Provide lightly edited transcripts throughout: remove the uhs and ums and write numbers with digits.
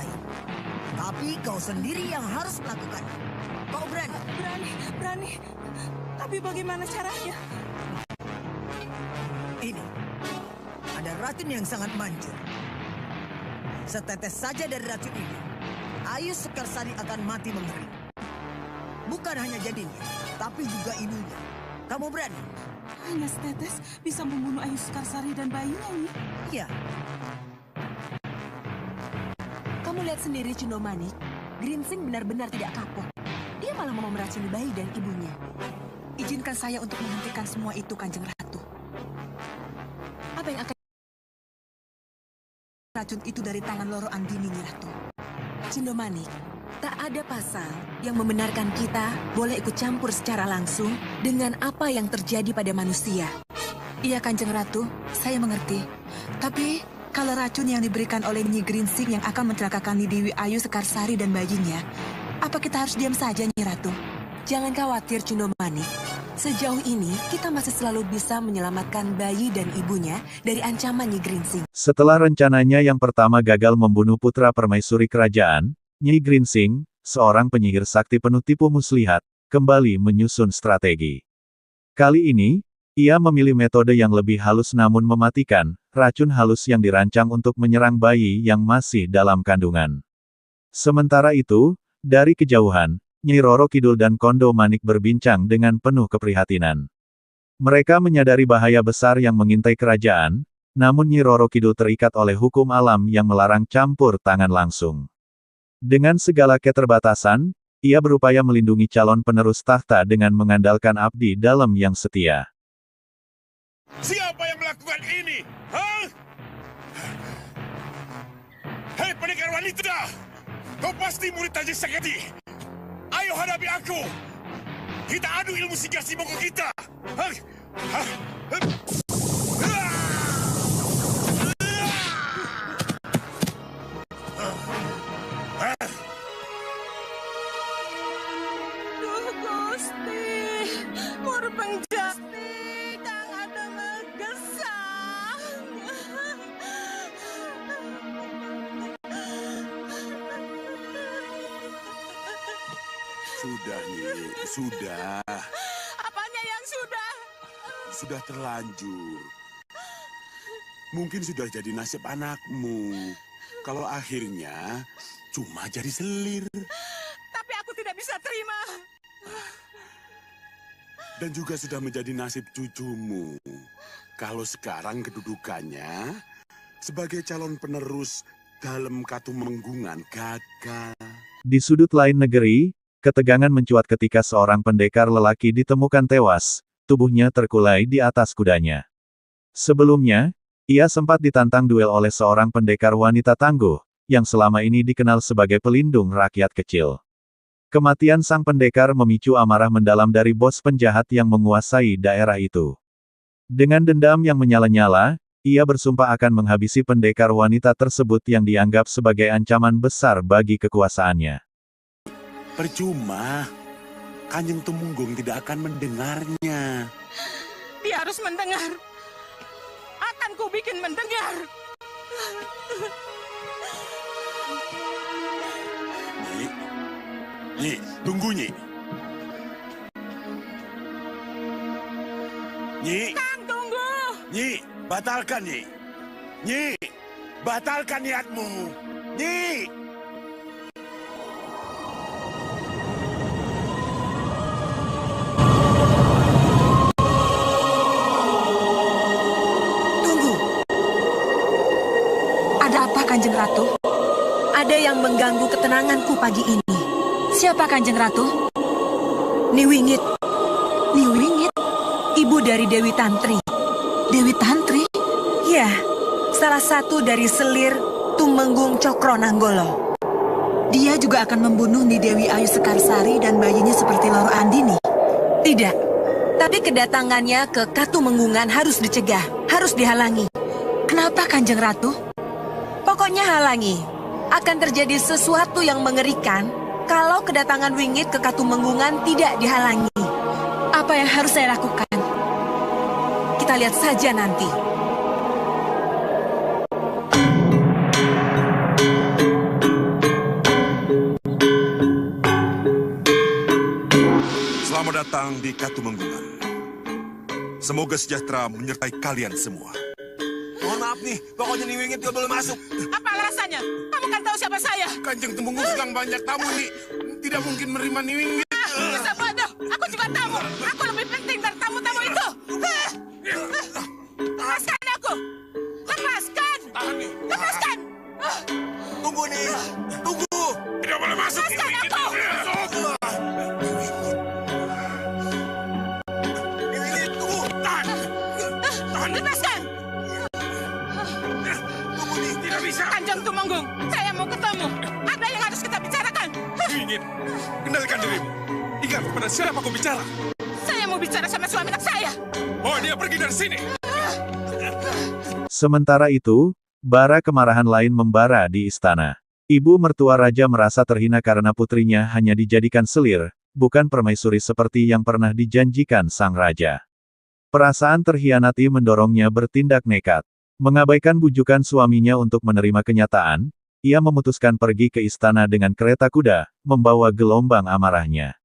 lain. Tapi kau sendiri yang harus melakukannya. Kau berani? Berani. Tapi bagaimana caranya? Ini, ada racun yang sangat manjur. Setetes saja dari racun ini, Ayu Sekarsari akan mati mengering. Bukan hanya jadinya, tapi juga ibunya. Kamu berani? Hanya setetes bisa membunuh Ayu Sekarsari dan bayinya, Nyi? Iya. Kamu lihat sendiri, Cundomanik. Gringsing benar-benar tidak kapok. Dia malah mau meracuni bayi dan ibunya. Izinkan saya untuk menghentikan semua itu, Kanjeng Ratu. Apa yang akan Racun itu dari tangan Loro Andini, Nyi Ratu. Cundomanik, tak ada pasal yang membenarkan kita boleh ikut campur secara langsung dengan apa yang terjadi pada manusia. Iya, Kanjeng Ratu, saya mengerti. Tapi kalau racun yang diberikan oleh Nyi Gringsing yang akan mencelakakan Nyi Dewi Ayu Sekarsari dan bayinya, apa kita harus diam saja, Nyi Ratu? Jangan khawatir, Cundomanik. Sejauh ini, kita masih selalu bisa menyelamatkan bayi dan ibunya dari ancaman Nyi Gringsing. Setelah rencananya yang pertama gagal membunuh putra permaisuri kerajaan, Nyi Gringsing, seorang penyihir sakti penuh tipu muslihat, kembali menyusun strategi. Kali ini, ia memilih metode yang lebih halus namun mematikan, racun halus yang dirancang untuk menyerang bayi yang masih dalam kandungan. Sementara itu, dari kejauhan, Nyai Roro Kidul dan Kondo Manik berbincang dengan penuh keprihatinan. Mereka menyadari bahaya besar yang mengintai kerajaan, namun Nyai Roro Kidul terikat oleh hukum alam yang melarang campur tangan langsung. Dengan segala keterbatasan, ia berupaya melindungi calon penerus tahta dengan mengandalkan abdi dalam yang setia. Siapa yang melakukan ini? Hah? Hei pendekar wanita! Kau pasti murid Taji Saketi! Ayo hadapi aku! Kita adu ilmu singgah si monggo kita! Hah? Hah? Duh, Gusti, murbeng Gusti, kang ada megesang. Sudah, Nyi. Sudah. Apanya yang sudah? Sudah terlanjur. Mungkin sudah jadi nasib anakmu. Kalau akhirnya cuma jadi selir. Tapi aku tidak bisa terima. Dan juga sudah menjadi nasib cucumu. Kalau sekarang kedudukannya sebagai calon penerus dalam Katumenggungan gagal. Di sudut lain negeri, ketegangan mencuat ketika seorang pendekar lelaki ditemukan tewas, tubuhnya terkulai di atas kudanya. Sebelumnya, ia sempat ditantang duel oleh seorang pendekar wanita tangguh, yang selama ini dikenal sebagai pelindung rakyat kecil. Kematian sang pendekar memicu amarah mendalam dari bos penjahat yang menguasai daerah itu. Dengan dendam yang menyala-nyala, ia bersumpah akan menghabisi pendekar wanita tersebut yang dianggap sebagai ancaman besar bagi kekuasaannya. Percuma, Kanjeng Tumenggung tidak akan mendengarnya. Dia harus mendengar. Akan ku bikin mendengar. Nyi, Nyi, tunggu Nyi. Nyi, Kang, tunggu. Nyi, batalkan Nyi. Nyi, batalkan niatmu. Nyi. Kanjeng Ratu? Ada yang mengganggu ketenanganku pagi ini. Siapa Kanjeng Ratu? Niwingit. Niwingit? Ibu dari Dewi Tantri. Dewi Tantri? Ya, salah satu dari selir Tumenggung Cokro Nanggolo. Dia juga akan membunuh Nyi Dewi Ayu Sekarsari dan bayinya seperti Loro Andini. Tidak, tapi kedatangannya ke Katumenggungan harus dicegah, harus dihalangi. Kenapa Kanjeng Ratu? Pokoknya halangi. Akan terjadi sesuatu yang mengerikan kalau kedatangan Wingit ke Katumenggungan tidak dihalangi. Apa yang harus saya lakukan? Kita lihat saja nanti. datang di Katumenggungan. Semoga sejahtera menyertai kalian semua. Mohon maaf nih, pokoknya Nyi Wingit gak boleh masuk. Apa alasannya? Kamu kan tahu siapa saya. Kanjeng Tumenggung sedang banyak tamu nih. Tidak mungkin menerima Nyi Wingit. Bisa bodoh. Aku juga tamu. Aku lebih penting dari tamu-tamu itu. Lepaskan aku. Lepaskan. Tahan nih. Lepaskan. Tunggu nih, tunggu. Tidak boleh masuk. Lepaskan aku. Nyi Wingit, tunggu. Tahan. Tahan. Lepaskan. Tunggu nih. Tidak bisa. Kanjeng Tumenggung, saya mau ketemu. Ada yang harus kita bicarakan. Nyi Wingit, kendalikan dirimu. Ingat pada siapa kau bicara. Saya mau bicara sama suami anak saya. Oh, dia pergi dari sini. Sementara itu, bara kemarahan lain membara di istana. Ibu mertua raja merasa terhina karena putrinya hanya dijadikan selir, bukan permaisuri seperti yang pernah dijanjikan sang raja. Perasaan terhianati mendorongnya bertindak nekat. Mengabaikan bujukan suaminya untuk menerima kenyataan, ia memutuskan pergi ke istana dengan kereta kuda, membawa gelombang amarahnya.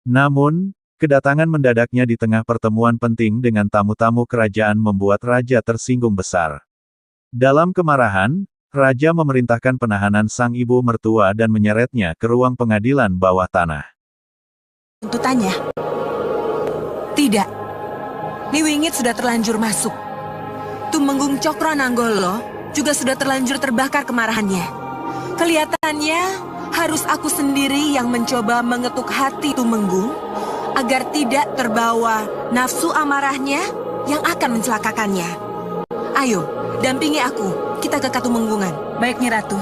Namun, kedatangan mendadaknya di tengah pertemuan penting dengan tamu-tamu kerajaan membuat raja tersinggung besar. Dalam kemarahan, raja memerintahkan penahanan sang ibu mertua dan menyeretnya ke ruang pengadilan bawah tanah. Tuntutannya? Tidak. Nyi Wingit sudah terlanjur masuk. Tumenggung Cokronanggolo juga sudah terlanjur terbakar kemarahannya. Kelihatannya harus aku sendiri yang mencoba mengetuk hati Tumenggung agar tidak terbawa nafsu amarahnya yang akan mencelakakannya. Ayo, dampingi aku. Kita ke Katumenggungan. Baik, Nyi Ratu.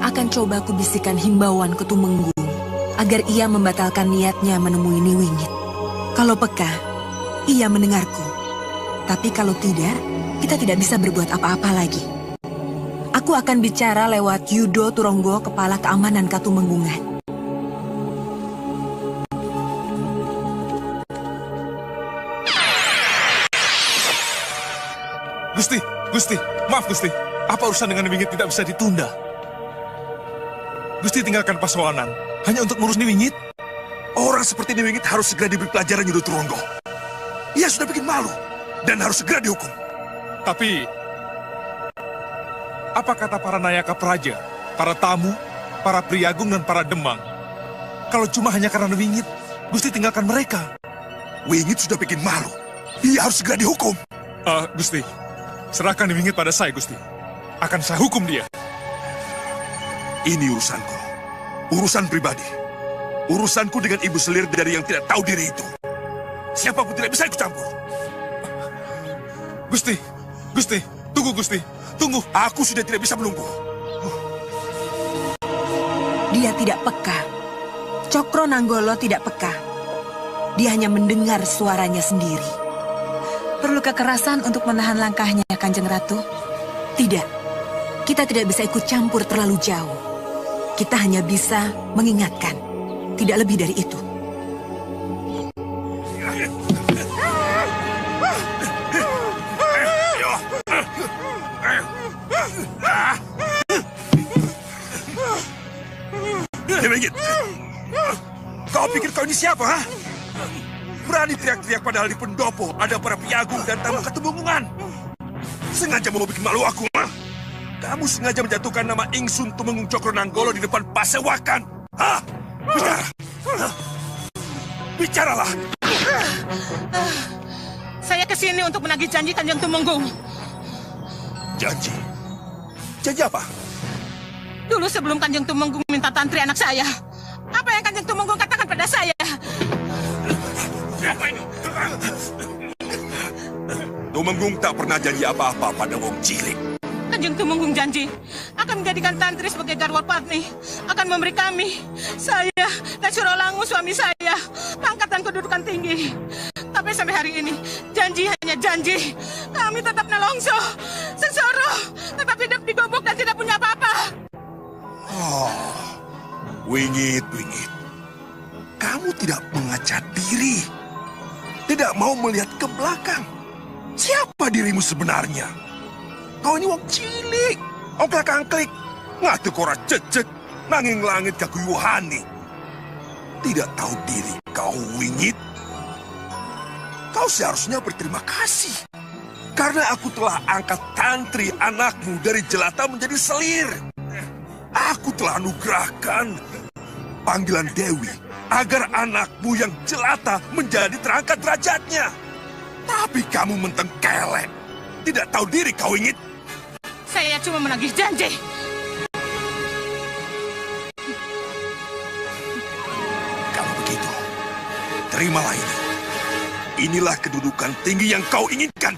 Akan coba aku bisikan himbauan ke Tumenggung agar ia membatalkan niatnya menemui Nyi Wingit. Kalau peka, ia mendengarku. Tapi kalau tidak, kita tidak bisa berbuat apa-apa lagi. Aku akan bicara lewat Yudo Turonggo, Kepala Keamanan Katumenggungan. Gusti, maaf Gusti. Apa urusan dengan Nyi Wingit tidak bisa ditunda? Gusti tinggalkan pasawanan hanya untuk ngurus Nyi Wingit? Orang seperti Nyi Wingit harus segera diberi pelajaran Yudo Turonggo. Ia sudah bikin malu dan harus segera dihukum. Tapi, apa kata para nayaka praja, para tamu, para priagung dan para demang? Kalau cuma hanya karena Nyi Wingit, Gusti tinggalkan mereka. Wingit sudah bikin malu. Ia harus segera dihukum. Gusti, serahkan Nyi Wingit pada saya, Gusti. Akan saya hukum dia. Ini urusanku. Urusan pribadi. Urusanku dengan ibu selir dari yang tidak tahu diri itu. Siapapun tidak bisa ikut campur. Gusti, tunggu Gusti, tunggu. Aku sudah tidak bisa menunggu. Dia tidak peka. Cokronanggolo tidak peka. Dia hanya mendengar suaranya sendiri. Perlu kekerasan untuk menahan langkahnya, Kanjeng Ratu? Tidak. Kita tidak bisa ikut campur terlalu jauh. Kita hanya bisa mengingatkan. Tidak lebih dari itu. Nyi Wingit, kau pikir kau ini siapa, ha? Berani teriak-teriak padahal di pendopo ada para piagung dan tamu Katumenggungan. Sengaja mau bikin malu aku, ha? Kamu sengaja menjatuhkan nama Ingsun Tumenggung Cokronanggolo di depan pasewakan. Hah? Bicara. Bicaralah. Saya kesini untuk menagih janji Kanjeng Tumenggung. Janji? Janji apa? Dulu sebelum Kanjeng Tumenggung minta tantri anak saya, apa yang Kanjeng Tumenggung katakan pada saya? Siapa ini? Tumenggung tak pernah janji apa-apa pada wong cilik. Kanjeng Tumenggung janji akan menjadikan tantri sebagai garwa patni, akan memberi kami, saya dan Surolangu suami saya, pangkat dan kedudukan tinggi. Tapi sampai hari ini, janji hanya janji. Kami tetap nelongso, sengsara, tetap hidup di gobok dan tidak punya apa-apa. Oh, Wingit. Kamu tidak mengaca diri. Tidak mau melihat ke belakang. Siapa dirimu sebenarnya? Kau ini wong cilik. Ongklak-angklik. Ngatu kora cecek. Nanging langit kaguyuhani. Tidak tahu diri kau, Wingit. Kau seharusnya berterima kasih. Karena aku telah angkat tantri anakmu dari jelata menjadi selir. Aku telah anugerahkan panggilan Dewi agar anakmu yang jelata menjadi terangkat derajatnya. Tapi kamu mentengkelek. Tidak tahu diri kau, Wingit. Saya cuma menagih janji. Kalau begitu, terimalah ini. Inilah kedudukan tinggi yang kau inginkan.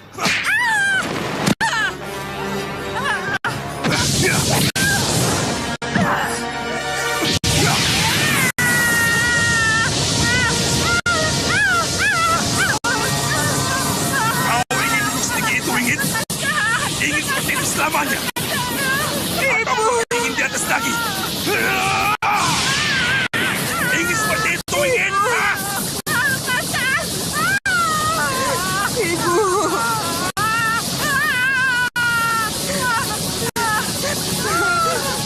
Kau ingin duduk setinggi itu, Wingit? Ingin seperti itu selamanya? Atau ingin di atas lagi? Ingin seperti itu, Wingit?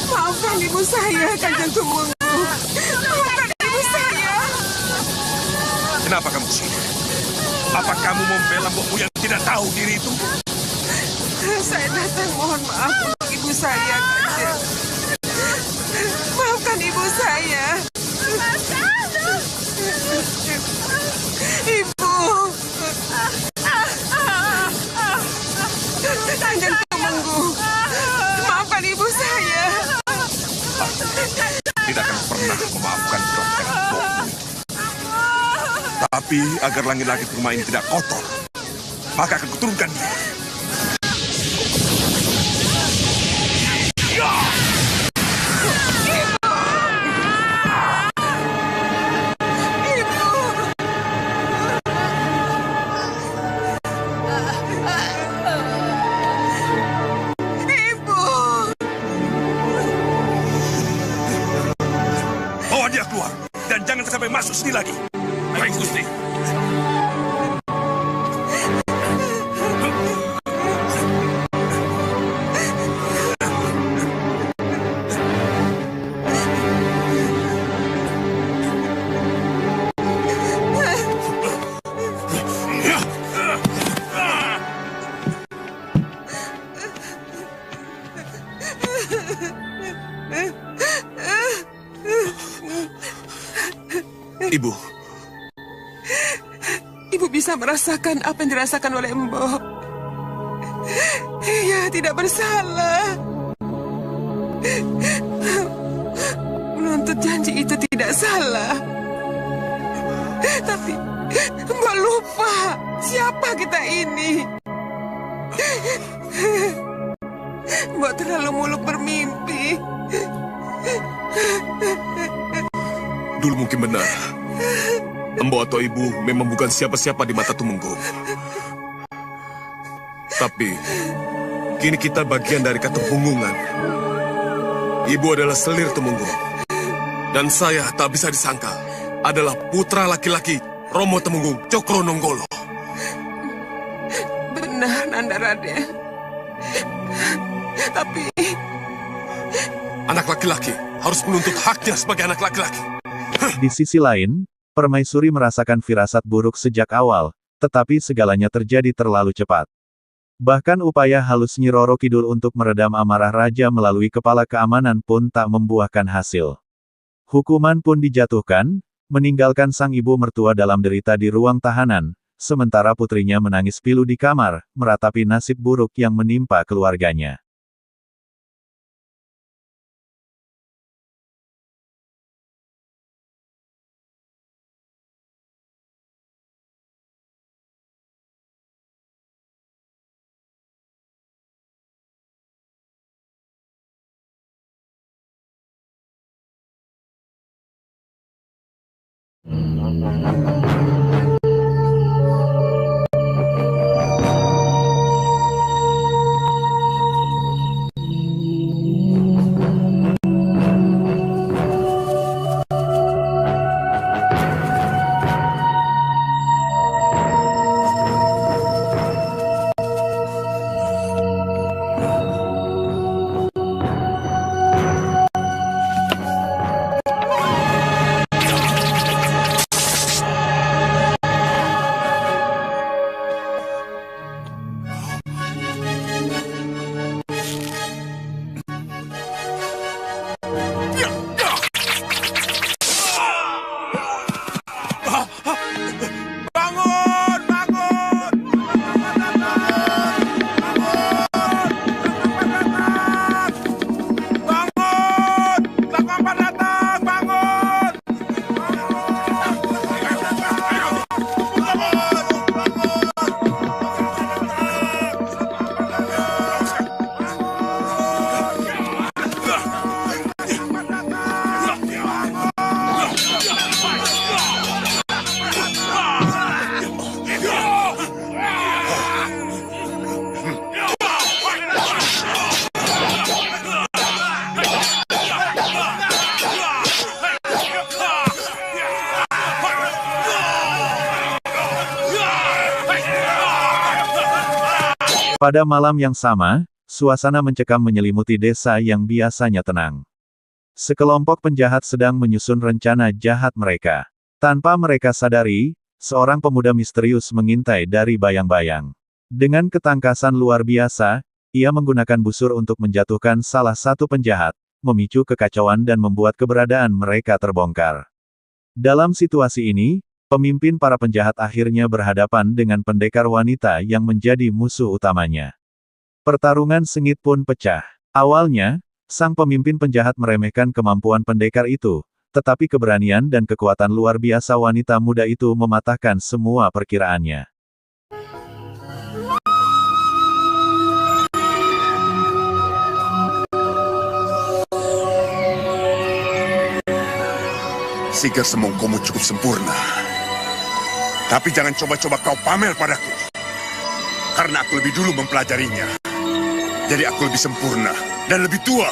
Maafkan ibu saya, Kanjeng Tumenggung. Maafkan ibu saya. Kenapa kamu sini? Apa kamu membela mbokmu yang tidak tahu diri itu? Saya datang mohon maaf untuk ibu saya, Kanjeng. Maafkan ibu saya. Ibu. Kanjeng Tumenggung. Maafkan ibu saya. Tidak akan pernah memaafkan perbuatan mbokmu. Tapi agar langit-langit rumah ini tidak kotor, maka akan kuturunkan dia. Bawa dia keluar dan jangan sampai masuk sini lagi. Baik, Gusti. Ibu. Ibu bisa merasakan apa yang dirasakan oleh Mbok. Ia tidak bersalah. Menuntut janji itu tidak salah. Tapi Mbok lupa siapa kita ini. Mbok terlalu muluk bermimpi. Dulu mungkin benar. Mbok atau ibu memang bukan siapa-siapa di mata Tumenggung. Tapi, kini kita bagian dari Katepunggungan. Ibu adalah selir Tumenggung. Dan saya tak bisa disangka adalah putra laki-laki Romo Temenggung Cokrononggolo. Benar, Nanda Raden. Tapi anak laki-laki harus menuntut haknya sebagai anak laki-laki. Di sisi lain, Permaisuri merasakan firasat buruk sejak awal, tetapi segalanya terjadi terlalu cepat. Bahkan upaya halus Nyi Roro Kidul untuk meredam amarah raja melalui kepala keamanan pun tak membuahkan hasil. Hukuman pun dijatuhkan, meninggalkan sang ibu mertua dalam derita di ruang tahanan, sementara putrinya menangis pilu di kamar, meratapi nasib buruk yang menimpa keluarganya. Pada malam yang sama, suasana mencekam menyelimuti desa yang biasanya tenang. Sekelompok penjahat sedang menyusun rencana jahat mereka. Tanpa mereka sadari, seorang pemuda misterius mengintai dari bayang-bayang. Dengan ketangkasan luar biasa, ia menggunakan busur untuk menjatuhkan salah satu penjahat, memicu kekacauan dan membuat keberadaan mereka terbongkar. Dalam situasi ini, pemimpin para penjahat akhirnya berhadapan dengan pendekar wanita yang menjadi musuh utamanya. Pertarungan sengit pun pecah. Awalnya, sang pemimpin penjahat meremehkan kemampuan pendekar itu, tetapi keberanian dan kekuatan luar biasa wanita muda itu mematahkan semua perkiraannya. Sihir semongkomu cukup sempurna. Tapi jangan coba-coba kau pamer padaku. Karena aku lebih dulu mempelajarinya. Jadi aku lebih sempurna dan lebih tua.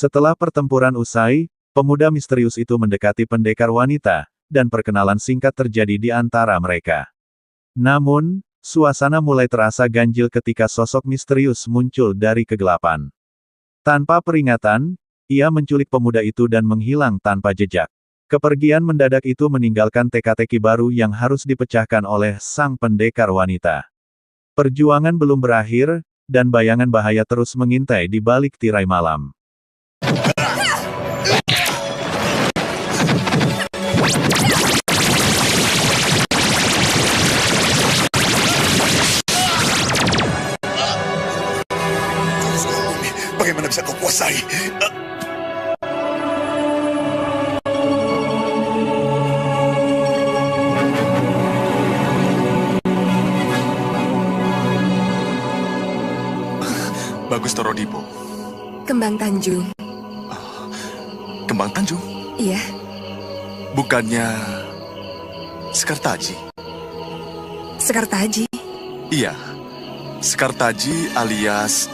Setelah pertempuran usai, pemuda misterius itu mendekati pendekar wanita, dan perkenalan singkat terjadi di antara mereka. Namun, suasana mulai terasa ganjil ketika sosok misterius muncul dari kegelapan. Tanpa peringatan, ia menculik pemuda itu dan menghilang tanpa jejak. Kepergian mendadak itu meninggalkan teka-teki baru yang harus dipecahkan oleh sang pendekar wanita. Perjuangan belum berakhir, dan bayangan bahaya terus mengintai di balik tirai malam. Bagaimana bisa kau kuasai? Bagus Torodipo. Kembang Tanjung. Kembang Tanjung? Iya. Bukannya Sekartaji? Sekartaji. Iya. Sekartaji alias